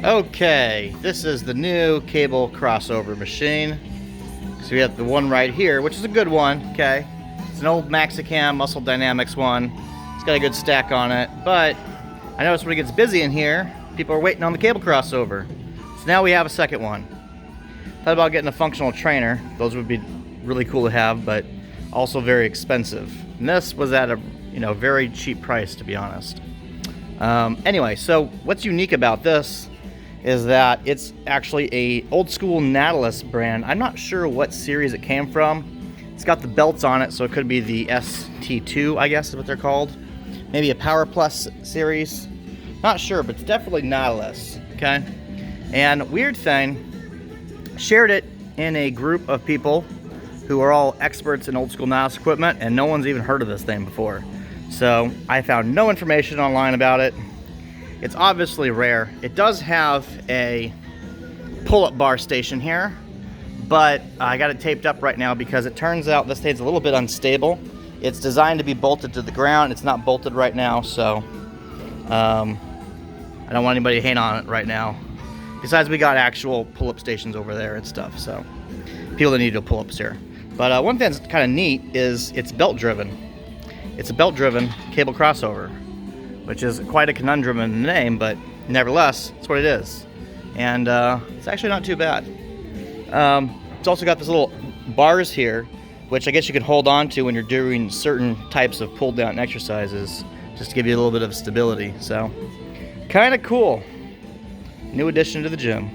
Okay, this is the new cable crossover machine. So we have the one right here, which is a good one, okay? It's an old Maxicam Muscle Dynamics one. It's got a good stack on it, but I noticed when it gets busy in here, people are waiting on the cable crossover. So now we have a second one. Thought about getting a functional trainer. Those would be really cool to have, but also very expensive. And this was at a very cheap price, to be honest. Anyway, so what's unique about this is that it's actually a old school Nautilus brand. I'm not sure what series it came from. It's got the belts on it, so it could be the ST2, I guess is what they're called. Maybe a Power Plus series. Not sure, but it's definitely Nautilus, okay? And weird thing, shared it in a group of people who are all experts in old school Nautilus equipment, and no one's even heard of this thing before. So I found no information online about it. It's obviously rare. It does have a pull-up bar station here, but I got it taped up right now because it turns out this thing's a little bit unstable. It's designed to be bolted to the ground. It's not bolted right now, so I don't want anybody to hate on it right now. Besides, we got actual pull-up stations over there and stuff, so people that need to do pull-ups here. But one thing that's kind of neat is it's belt-driven. It's a belt-driven cable crossover, which is quite a conundrum in the name, but nevertheless, it's what it is. And it's actually not too bad. It's also got this little bars here, which I guess you can hold on to when you're doing certain types of pull-down exercises, just to give you a little bit of stability. So, kind of cool. New addition to the gym.